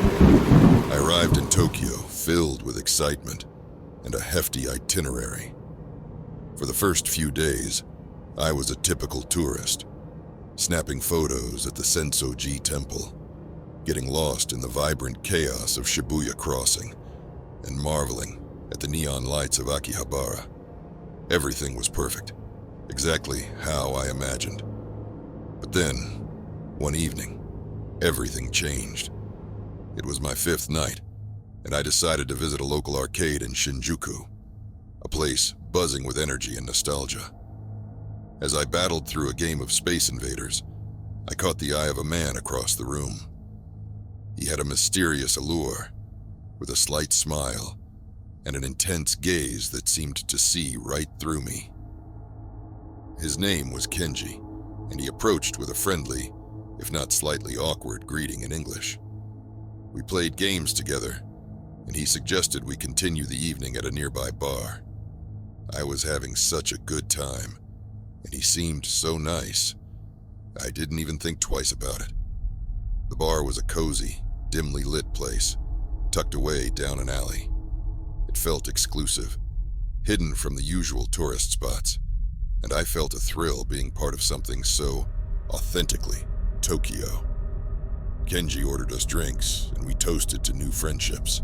I arrived in Tokyo filled with excitement and a hefty itinerary. For the first few days, I was a typical tourist, snapping photos at the Sensoji Temple, getting lost in the vibrant chaos of Shibuya Crossing, and marveling at the neon lights of Aokigahara. Everything was perfect, exactly how I imagined. But then, one evening, everything changed. It was my fifth night, and I decided to visit a local arcade in Shinjuku, a place buzzing with energy and nostalgia. As I battled through a game of Space Invaders, I caught the eye of a man across the room. He had a mysterious allure, with a slight smile and an intense gaze that seemed to see right through me. His name was Kenji, and he approached with a friendly, if not slightly awkward, greeting in English. We played games together, and he suggested we continue the evening at a nearby bar. I was having such a good time, and he seemed so nice, I didn't even think twice about it. The bar was a cozy, dimly lit place, tucked away down an alley. It felt exclusive, hidden from the usual tourist spots, and I felt a thrill being part of something so authentically Tokyo. Kenji ordered us drinks, and we toasted to new friendships.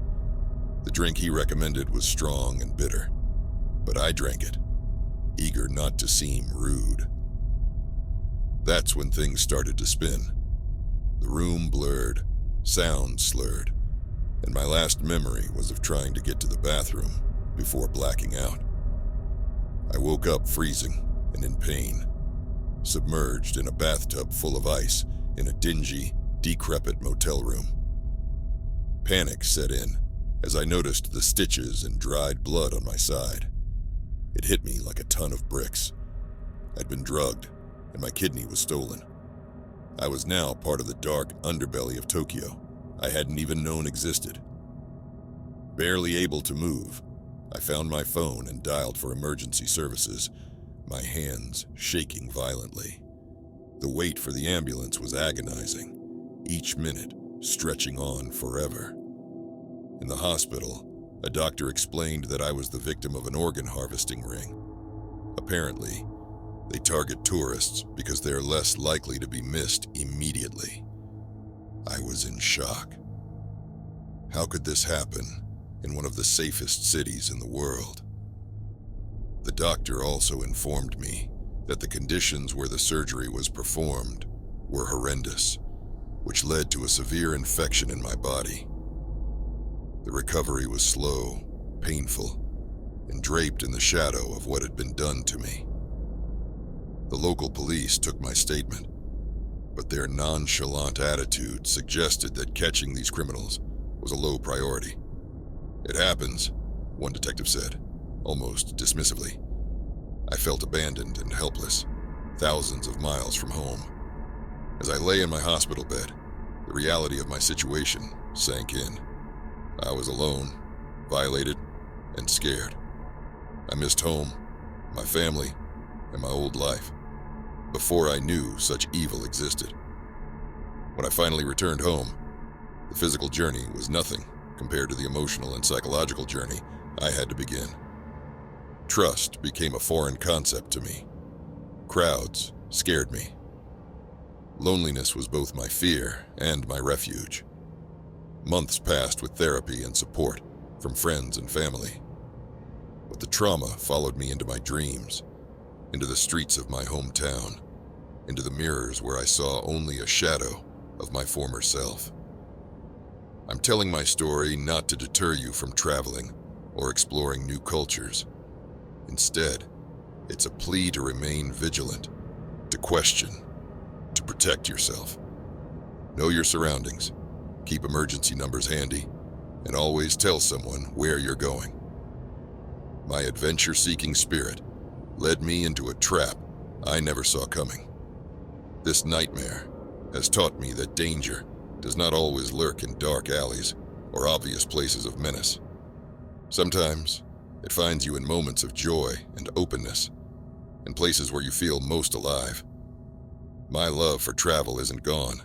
The drink he recommended was strong and bitter, but I drank it, eager not to seem rude. That's when things started to spin. The room blurred, sound slurred, and my last memory was of trying to get to the bathroom before blacking out. I woke up freezing and in pain, submerged in a bathtub full of ice in a dingy, decrepit motel room. Panic set in as I noticed the stitches and dried blood on my side. It hit me like a ton of bricks. I'd been drugged, and my kidney was stolen. I was now part of the dark underbelly of Tokyo I hadn't even known existed. Barely able to move, I found my phone and dialed for emergency services, my hands shaking violently. The wait for the ambulance was agonizing, each minute stretching on forever. In the hospital, a doctor explained that I was the victim of an organ harvesting ring. Apparently, they target tourists because they are less likely to be missed immediately. I was in shock. How could this happen in one of the safest cities in the world? The doctor also informed me that the conditions where the surgery was performed were horrendous, which led to a severe infection in my body. The recovery was slow, painful, and draped in the shadow of what had been done to me. The local police took my statement, but their nonchalant attitude suggested that catching these criminals was a low priority. "It happens," one detective said, almost dismissively. I felt abandoned and helpless, thousands of miles from home. As I lay in my hospital bed, the reality of my situation sank in. I was alone, violated, and scared. I missed home, my family, and my old life, before I knew such evil existed. When I finally returned home, the physical journey was nothing compared to the emotional and psychological journey I had to begin. Trust became a foreign concept to me. Crowds scared me. Loneliness was both my fear and my refuge. Months passed with therapy and support from friends and family. But the trauma followed me into my dreams, into the streets of my hometown, into the mirrors where I saw only a shadow of my former self. I'm telling my story not to deter you from traveling or exploring new cultures. Instead, it's a plea to remain vigilant, to question, to protect yourself. Know your surroundings, keep emergency numbers handy, and always tell someone where you're going. My adventure-seeking spirit led me into a trap I never saw coming. This nightmare has taught me that danger does not always lurk in dark alleys or obvious places of menace. Sometimes, it finds you in moments of joy and openness, in places where you feel most alive. My love for travel isn't gone,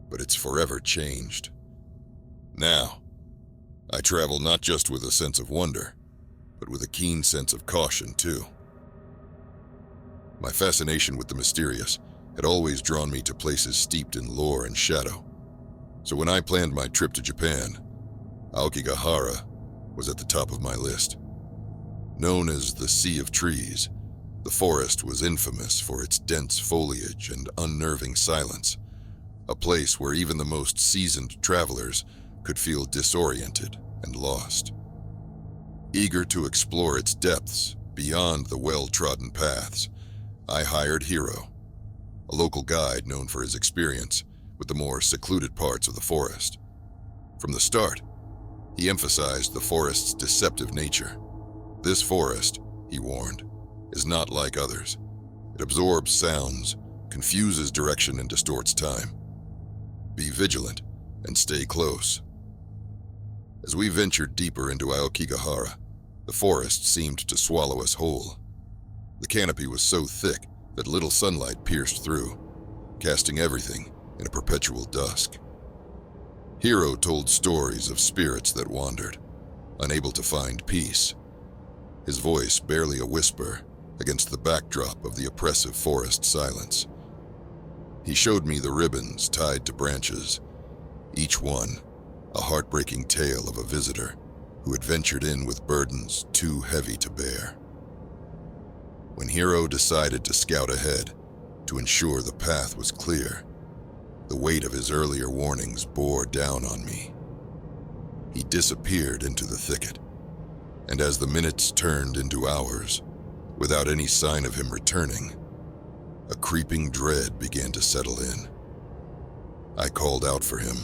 but it's forever changed. Now, I travel not just with a sense of wonder, but with a keen sense of caution, too. My fascination with the mysterious had always drawn me to places steeped in lore and shadow. So when I planned my trip to Japan, Aokigahara was at the top of my list. Known as the Sea of Trees, the forest was infamous for its dense foliage and unnerving silence, a place where even the most seasoned travelers could feel disoriented and lost. Eager to explore its depths beyond the well-trodden paths, I hired Hiro, a local guide known for his experience with the more secluded parts of the forest. From the start, he emphasized the forest's deceptive nature. This forest, he warned, is not like others. It absorbs sounds, confuses direction, and distorts time. Be vigilant and stay close. As we ventured deeper into Aokigahara, the forest seemed to swallow us whole. The canopy was so thick that little sunlight pierced through, casting everything in a perpetual dusk. Hiro told stories of spirits that wandered, unable to find peace, his voice barely a whisper against the backdrop of the oppressive forest silence. He showed me the ribbons tied to branches, each one a heartbreaking tale of a visitor who had ventured in with burdens too heavy to bear. When Hiro decided to scout ahead to ensure the path was clear, the weight of his earlier warnings bore down on me. He disappeared into the thicket, and as the minutes turned into hours, without any sign of him returning, a creeping dread began to settle in. I called out for him,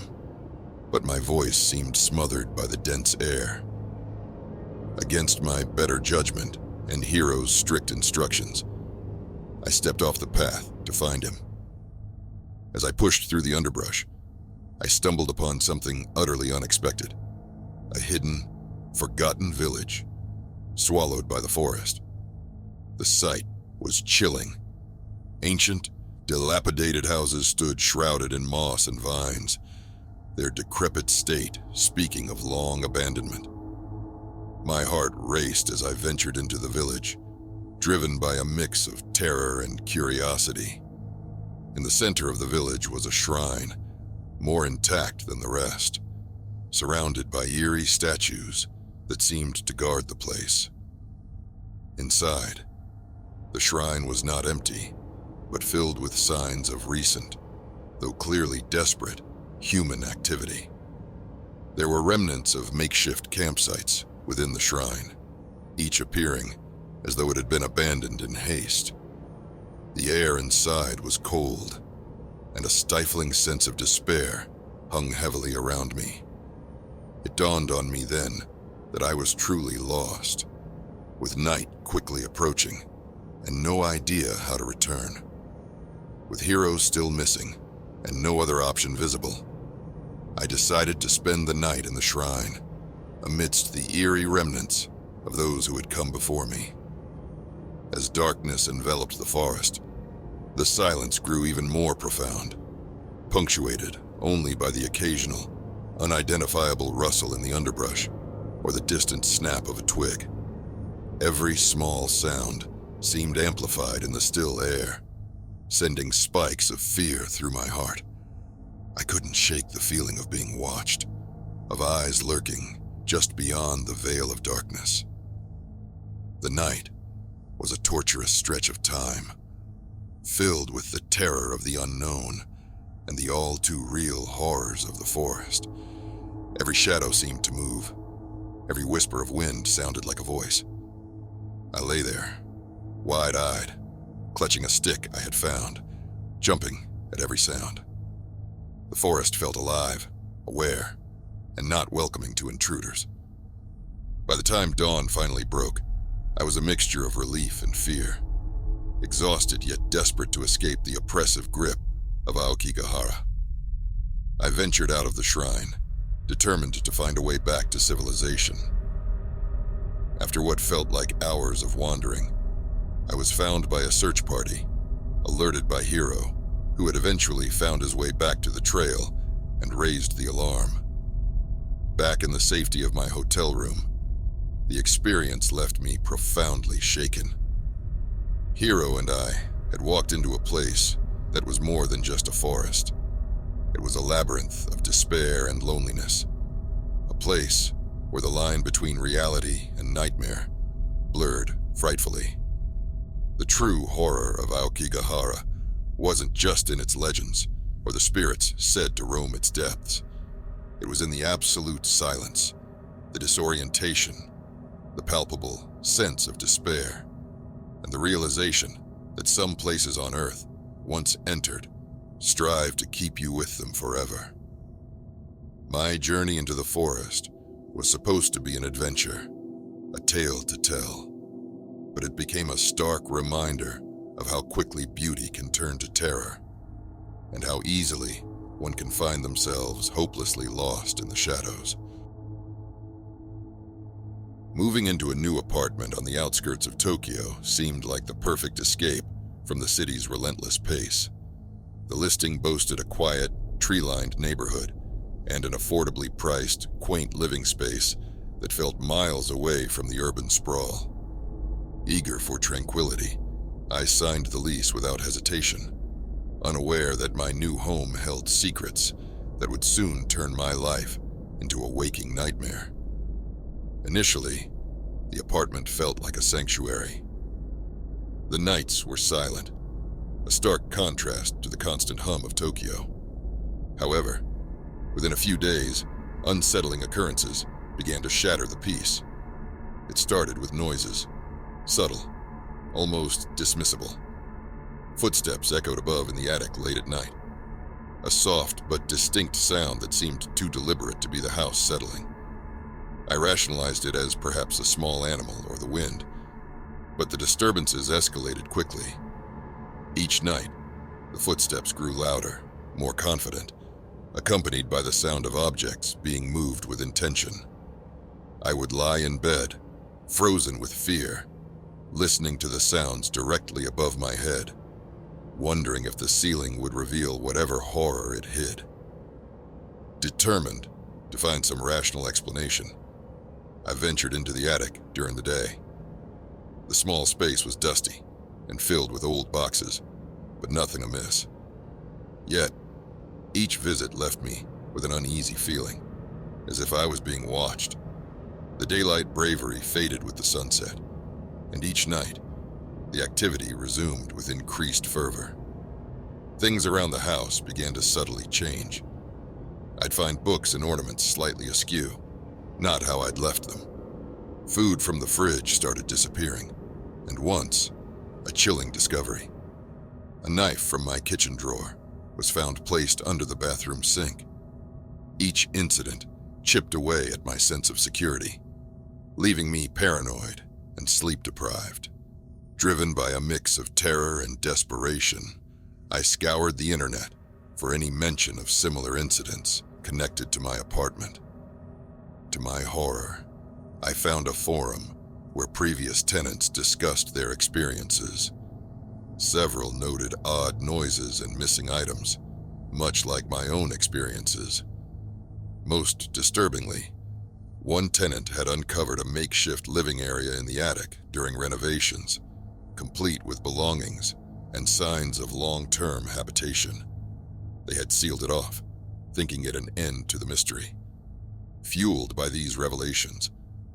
but my voice seemed smothered by the dense air. Against my better judgment and Hiro's strict instructions, I stepped off the path to find him. As I pushed through the underbrush, I stumbled upon something utterly unexpected. A hidden, forgotten village, swallowed by the forest. The sight was chilling. Ancient, dilapidated houses stood shrouded in moss and vines, their decrepit state speaking of long abandonment. My heart raced as I ventured into the village, driven by a mix of terror and curiosity. In the center of the village was a shrine, more intact than the rest, surrounded by eerie statues that seemed to guard the place. Inside, the shrine was not empty, but filled with signs of recent, though clearly desperate, human activity. There were remnants of makeshift campsites within the shrine, each appearing as though it had been abandoned in haste. The air inside was cold, and a stifling sense of despair hung heavily around me. It dawned on me then that I was truly lost, with night quickly approaching and no idea how to return. With Hiro still missing and no other option visible, I decided to spend the night in the shrine, amidst the eerie remnants of those who had come before me. As darkness enveloped the forest, the silence grew even more profound, punctuated only by the occasional, unidentifiable rustle in the underbrush or the distant snap of a twig. Every small sound seemed amplified in the still air, sending spikes of fear through my heart. I couldn't shake the feeling of being watched, of eyes lurking just beyond the veil of darkness. The night was a torturous stretch of time, filled with the terror of the unknown and the all-too-real horrors of the forest. Every shadow seemed to move. Every whisper of wind sounded like a voice. I lay there, wide-eyed, clutching a stick I had found, jumping at every sound. The forest felt alive, aware, and not welcoming to intruders. By the time dawn finally broke, I was a mixture of relief and fear, exhausted yet desperate to escape the oppressive grip of Aokigahara. I ventured out of the shrine, determined to find a way back to civilization. After what felt like hours of wandering, I was found by a search party, alerted by Hiro, who had eventually found his way back to the trail and raised the alarm. Back in the safety of my hotel room, the experience left me profoundly shaken. Hiro and I had walked into a place that was more than just a forest. It was a labyrinth of despair and loneliness, a place where the line between reality and nightmare blurred frightfully. The true horror of Aokigahara wasn't just in its legends or the spirits said to roam its depths. It was in the absolute silence, the disorientation, the palpable sense of despair, and the realization that some places on Earth, once entered, strive to keep you with them forever. My journey into the forest was supposed to be an adventure, a tale to tell, but it became a stark reminder of how quickly beauty can turn to terror, and how easily one can find themselves hopelessly lost in the shadows. Moving into a new apartment on the outskirts of Tokyo seemed like the perfect escape from the city's relentless pace. The listing boasted a quiet, tree-lined neighborhood and an affordably priced, quaint living space that felt miles away from the urban sprawl. Eager for tranquility, I signed the lease without hesitation, unaware that my new home held secrets that would soon turn my life into a waking nightmare. Initially, the apartment felt like a sanctuary. The nights were silent, a stark contrast to the constant hum of Tokyo. However, within a few days, unsettling occurrences began to shatter the peace. It started with noises, subtle, almost dismissible. Footsteps echoed above in the attic late at night, a soft but distinct sound that seemed too deliberate to be the house settling. I rationalized it as perhaps a small animal or the wind, but the disturbances escalated quickly. Each night, the footsteps grew louder, more confident, accompanied by the sound of objects being moved with intention. I would lie in bed, frozen with fear, listening to the sounds directly above my head, wondering if the ceiling would reveal whatever horror it hid. Determined to find some rational explanation, I ventured into the attic during the day. The small space was dusty and filled with old boxes, but nothing amiss. Yet, each visit left me with an uneasy feeling, as if I was being watched. The daylight bravery faded with the sunset, and each night, the activity resumed with increased fervor. Things around the house began to subtly change. I'd find books and ornaments slightly askew, not how I'd left them. Food from the fridge started disappearing, and once, a chilling discovery. A knife from my kitchen drawer was found placed under the bathroom sink. Each incident chipped away at my sense of security, leaving me paranoid and sleep-deprived. Driven by a mix of terror and desperation, I scoured the internet for any mention of similar incidents connected to my apartment. To my horror, I found a forum where previous tenants discussed their experiences. Several noted odd noises and missing items, much like my own experiences. Most disturbingly, one tenant had uncovered a makeshift living area in the attic during renovations, complete with belongings and signs of long-term habitation. They had sealed it off, thinking it an end to the mystery. Fueled by these revelations,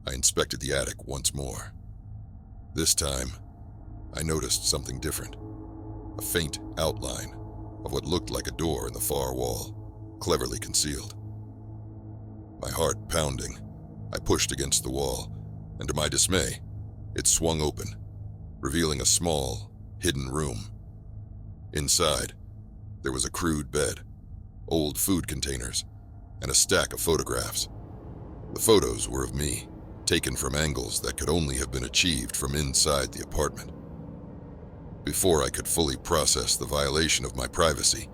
I inspected the attic once more. This time, I noticed something different. A faint outline of what looked like a door in the far wall, cleverly concealed. My heart pounding, I pushed against the wall, and to my dismay, it swung open, revealing a small, hidden room. Inside, there was a crude bed, old food containers, and a stack of photographs. The photos were of me, taken from angles that could only have been achieved from inside the apartment. Before I could fully process the violation of my privacy,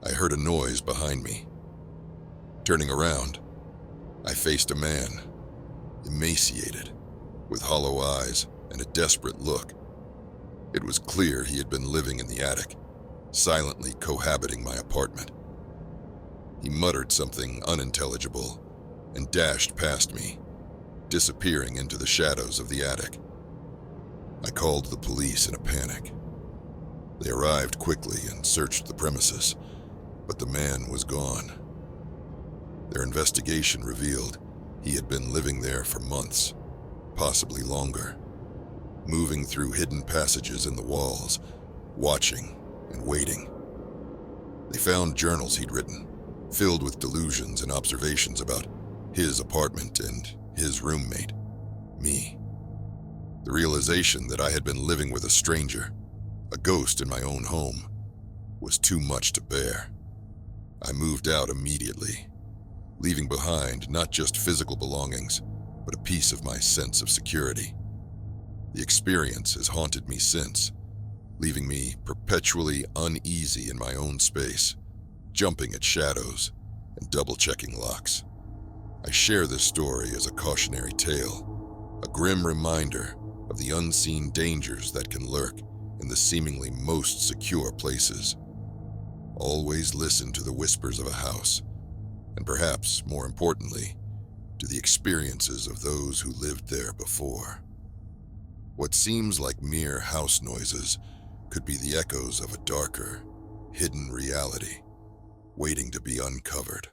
I heard a noise behind me. Turning around, I faced a man, emaciated, with hollow eyes and a desperate look. It was clear he had been living in the attic, silently cohabiting my apartment. He muttered something unintelligible and dashed past me, disappearing into the shadows of the attic. I called the police in a panic. They arrived quickly and searched the premises, but the man was gone. Their investigation revealed he had been living there for months, possibly longer, moving through hidden passages in the walls, watching and waiting. They found journals he'd written, filled with delusions and observations about his apartment and his roommate, me. The realization that I had been living with a stranger, a ghost in my own home, was too much to bear. I moved out immediately, leaving behind not just physical belongings, but a piece of my sense of security. The experience has haunted me since, leaving me perpetually uneasy in my own space, jumping at shadows and double-checking locks. I share this story as a cautionary tale, a grim reminder of the unseen dangers that can lurk in the seemingly most secure places. Always listen to the whispers of a house, and perhaps more importantly, to the experiences of those who lived there before. What seems like mere house noises could be the echoes of a darker, hidden reality waiting to be uncovered.